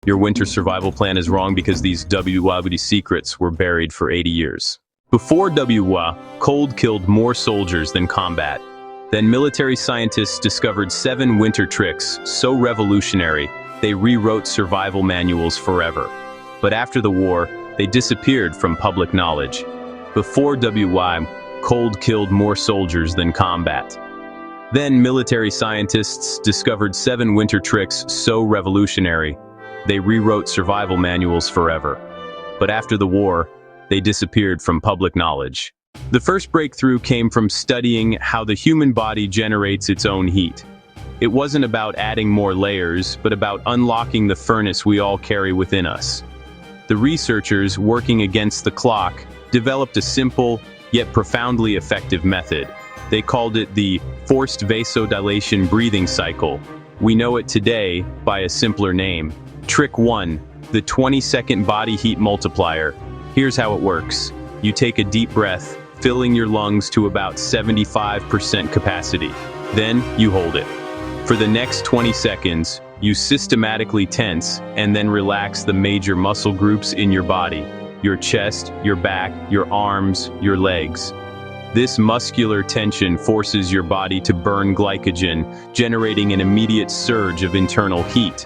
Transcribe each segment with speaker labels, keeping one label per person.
Speaker 1: Your winter survival plan is wrong because these WWII secrets were buried for 80 years. Before WWII, cold killed more soldiers than combat. Then military scientists discovered 7 winter tricks so revolutionary they rewrote survival manuals forever. But after the war, they disappeared from public knowledge. Before WWII, cold killed more soldiers than combat. Then military scientists discovered 7 winter tricks so revolutionary they rewrote survival manuals forever. But after the war, they disappeared from public knowledge. The first breakthrough came from studying how the human body generates its own heat. It wasn't about adding more layers, but about unlocking the furnace we all carry within us. The researchers, working against the clock, developed a simple, yet profoundly effective method. They called it the forced vasodilation breathing cycle. We know it today by a simpler name. Trick 1, the 20-second body heat multiplier. Here's how it works. You take a deep breath, filling your lungs to about 75% capacity. Then you hold it. For the next 20 seconds, you systematically tense and then relax the major muscle groups in your body. Your chest, your back, your arms, your legs. This muscular tension forces your body to burn glycogen, generating an immediate surge of internal heat.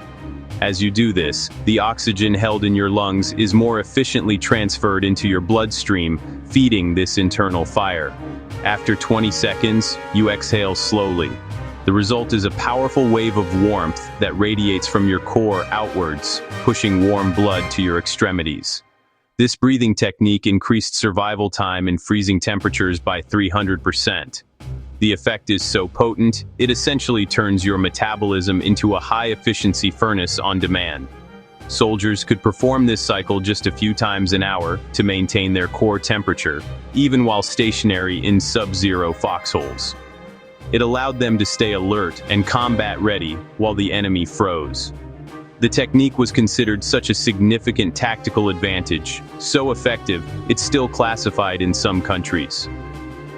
Speaker 1: As you do this, the oxygen held in your lungs is more efficiently transferred into your bloodstream, feeding this internal fire. After 20 seconds, you exhale slowly. The result is a powerful wave of warmth that radiates from your core outwards, pushing warm blood to your extremities. This breathing technique increased survival time in freezing temperatures by 300%. The effect is so potent, it essentially turns your metabolism into a high-efficiency furnace on demand. Soldiers could perform this cycle just a few times an hour to maintain their core temperature, even while stationary in sub-zero foxholes. It allowed them to stay alert and combat-ready while the enemy froze. The technique was considered such a significant tactical advantage, so effective, it's still classified in some countries.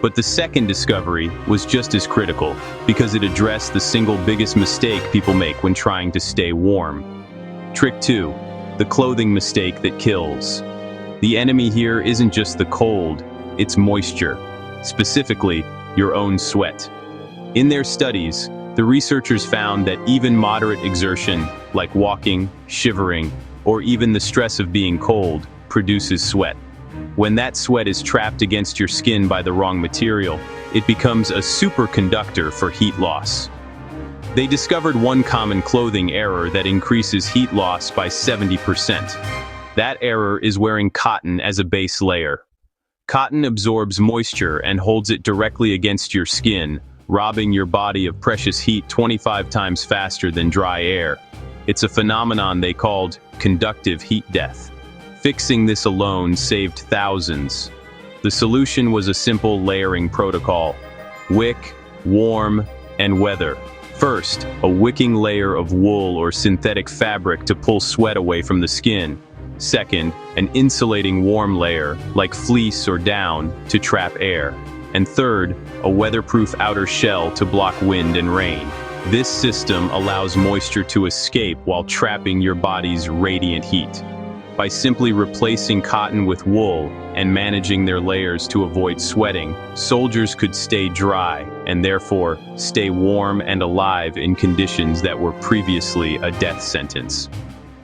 Speaker 1: But the second discovery was just as critical, because it addressed the single biggest mistake people make when trying to stay warm. Trick 2, the clothing mistake that kills. The enemy here isn't just the cold, it's moisture, specifically your own sweat. In their studies, the researchers found that even moderate exertion, like walking, shivering, or even the stress of being cold, produces sweat. When that sweat is trapped against your skin by the wrong material, it becomes a superconductor for heat loss. They discovered one common clothing error that increases heat loss by 70%. That error is wearing cotton as a base layer. Cotton absorbs moisture and holds it directly against your skin, robbing your body of precious heat 25 times faster than dry air. It's a phenomenon they called conductive heat death. Fixing this alone saved thousands. The solution was a simple layering protocol: wick, warm, and weather. First, a wicking layer of wool or synthetic fabric to pull sweat away from the skin. Second, an insulating warm layer, like fleece or down, to trap air. And third, a weatherproof outer shell to block wind and rain. This system allows moisture to escape while trapping your body's radiant heat. By simply replacing cotton with wool and managing their layers to avoid sweating, soldiers could stay dry and therefore stay warm and alive in conditions that were previously a death sentence.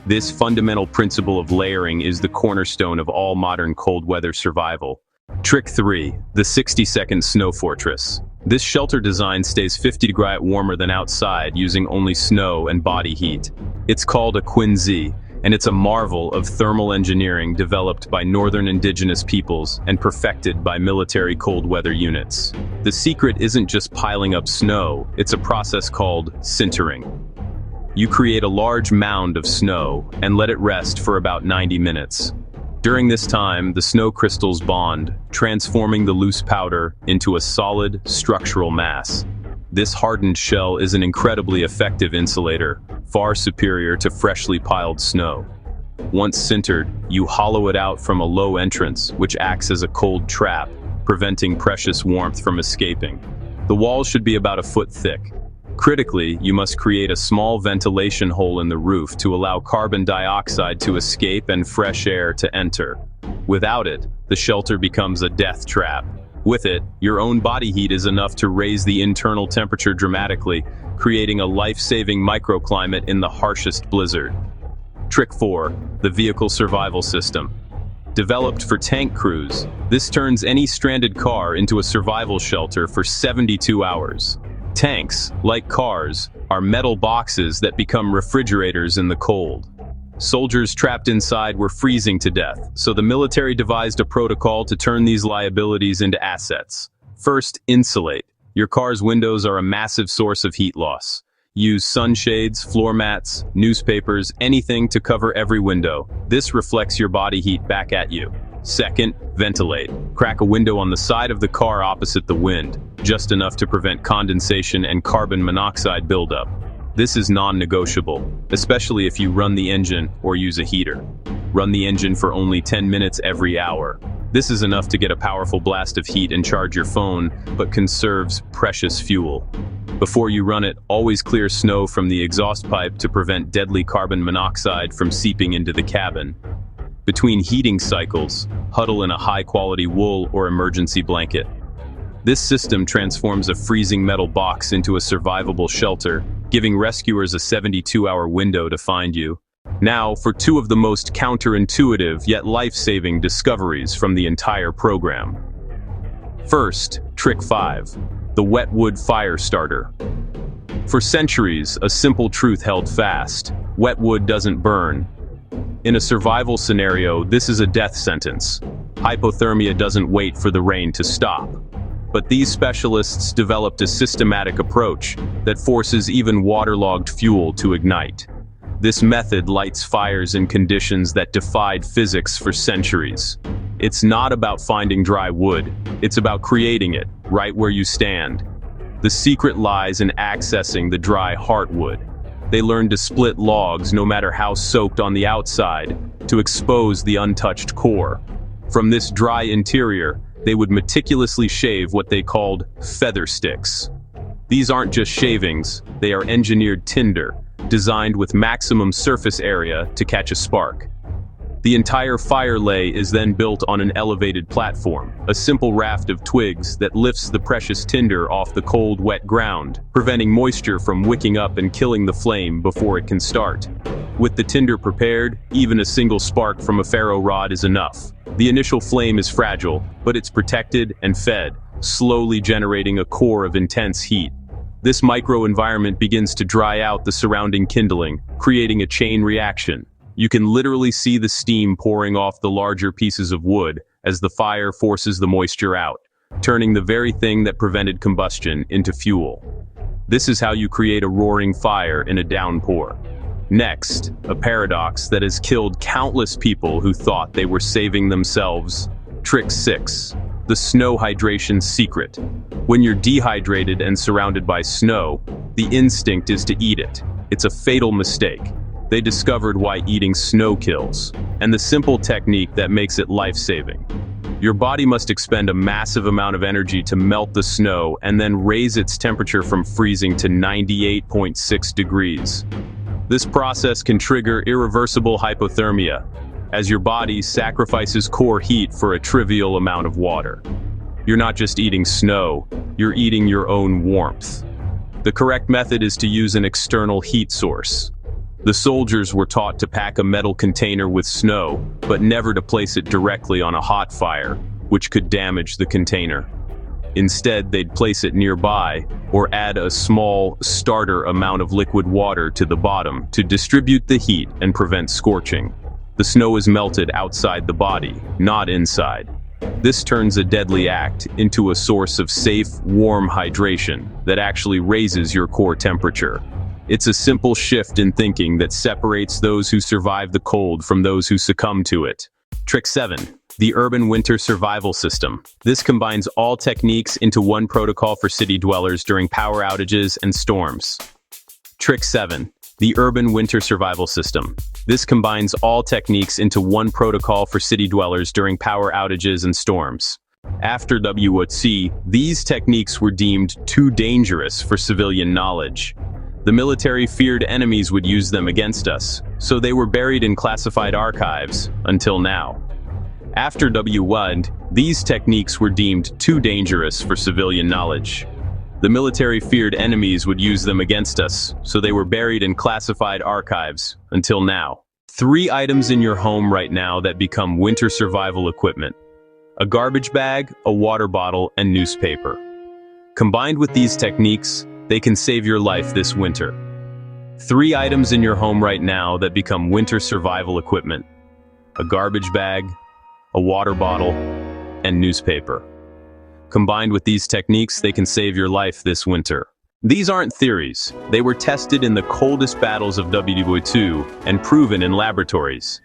Speaker 1: This fundamental principle of layering is the cornerstone of all modern cold weather survival. Trick 3, the 60-second snow fortress. This shelter design stays 50 degrees warmer than outside using only snow and body heat. It's called a quinzhee, and it's a marvel of thermal engineering developed by northern indigenous peoples and perfected by military cold weather units. The secret isn't just piling up snow, it's a process called sintering. You create a large mound of snow and let it rest for about 90 minutes. During this time, the snow crystals bond, transforming the loose powder into a solid, structural mass. This hardened shell is an incredibly effective insulator, far superior to freshly piled snow. Once sintered, you hollow it out from a low entrance, which acts as a cold trap, preventing precious warmth from escaping. The walls should be about a foot thick. Critically, you must create a small ventilation hole in the roof to allow carbon dioxide to escape and fresh air to enter. Without it, the shelter becomes a death trap. With it, your own body heat is enough to raise the internal temperature dramatically, creating a life-saving microclimate in the harshest blizzard. Trick 4. The Vehicle Survival System. Developed for tank crews, this turns any stranded car into a survival shelter for 72 hours. Tanks, like cars, are metal boxes that become refrigerators in the cold. Soldiers trapped inside were freezing to death, so the military devised a protocol to turn these liabilities into assets. First, insulate. Your car's windows are a massive source of heat loss. Use sunshades, floor mats, newspapers, anything to cover every window. This reflects your body heat back at you. Second, ventilate. Crack a window on the side of the car opposite the wind, just enough to prevent condensation and carbon monoxide buildup. This is non-negotiable, especially if you run the engine or use a heater. Run the engine for only 10 minutes every hour. This is enough to get a powerful blast of heat and charge your phone, but conserves precious fuel. Before you run it, always clear snow from the exhaust pipe to prevent deadly carbon monoxide from seeping into the cabin. Between heating cycles, huddle in a high-quality wool or emergency blanket. This system transforms a freezing metal box into a survivable shelter, giving rescuers a 72-hour window to find you. Now, for two of the most counterintuitive yet life-saving discoveries from the entire program. First, Trick 5. The wet wood fire starter. For centuries, a simple truth held fast: wet wood doesn't burn. In a survival scenario, this is a death sentence. Hypothermia doesn't wait for the rain to stop. But these specialists developed a systematic approach that forces even waterlogged fuel to ignite. This method lights fires in conditions that defied physics for centuries. It's not about finding dry wood, it's about creating it, right where you stand. The secret lies in accessing the dry heartwood. They learned to split logs, no matter how soaked on the outside, to expose the untouched core. From this dry interior, they would meticulously shave what they called feather sticks. These aren't just shavings, they are engineered tinder, designed with maximum surface area to catch a spark. The entire fire lay is then built on an elevated platform, a simple raft of twigs that lifts the precious tinder off the cold, wet ground, preventing moisture from wicking up and killing the flame before it can start. With the tinder prepared, even a single spark from a ferro rod is enough. The initial flame is fragile, but it's protected and fed, slowly generating a core of intense heat. This microenvironment begins to dry out the surrounding kindling, creating a chain reaction. You can literally see the steam pouring off the larger pieces of wood as the fire forces the moisture out, turning the very thing that prevented combustion into fuel. This is how you create a roaring fire in a downpour. Next, a paradox that has killed countless people who thought they were saving themselves. Trick 6. The snow hydration secret. When you're dehydrated and surrounded by snow, the instinct is to eat it. It's a fatal mistake. They discovered why eating snow kills, and the simple technique that makes it life-saving. Your body must expend a massive amount of energy to melt the snow and then raise its temperature from freezing to 98.6 degrees. This process can trigger irreversible hypothermia, as your body sacrifices core heat for a trivial amount of water. You're not just eating snow, you're eating your own warmth. The correct method is to use an external heat source. The soldiers were taught to pack a metal container with snow, but never to place it directly on a hot fire, which could damage the container. Instead, they'd place it nearby, or add a small starter amount of liquid water to the bottom to distribute the heat and prevent scorching. The snow is melted outside the body, not inside. This turns a deadly act into a source of safe, warm hydration that actually raises your core temperature. It's a simple shift in thinking that separates those who survive the cold from those who succumb to it. Trick 7. The Urban Winter Survival System. This combines all techniques into one protocol for city dwellers during power outages and storms. Trick 7. The Urban Winter Survival System. This combines all techniques into one protocol for city dwellers during power outages and storms. After WWII, these techniques were deemed too dangerous for civilian knowledge. The military feared enemies would use them against us, so they were buried in classified archives, until now. After WWII, these techniques were deemed too dangerous for civilian knowledge. The military feared enemies would use them against us, so they were buried in classified archives, until now. 3 items in your home right now that become winter survival equipment: a garbage bag, a water bottle, and newspaper. Combined with these techniques, they can save your life this winter. 3 items in your home right now that become winter survival equipment: a garbage bag, a water bottle, and newspaper. Combined with these techniques, they can save your life this winter. These aren't theories. They were tested in the coldest battles of WWII and proven in laboratories.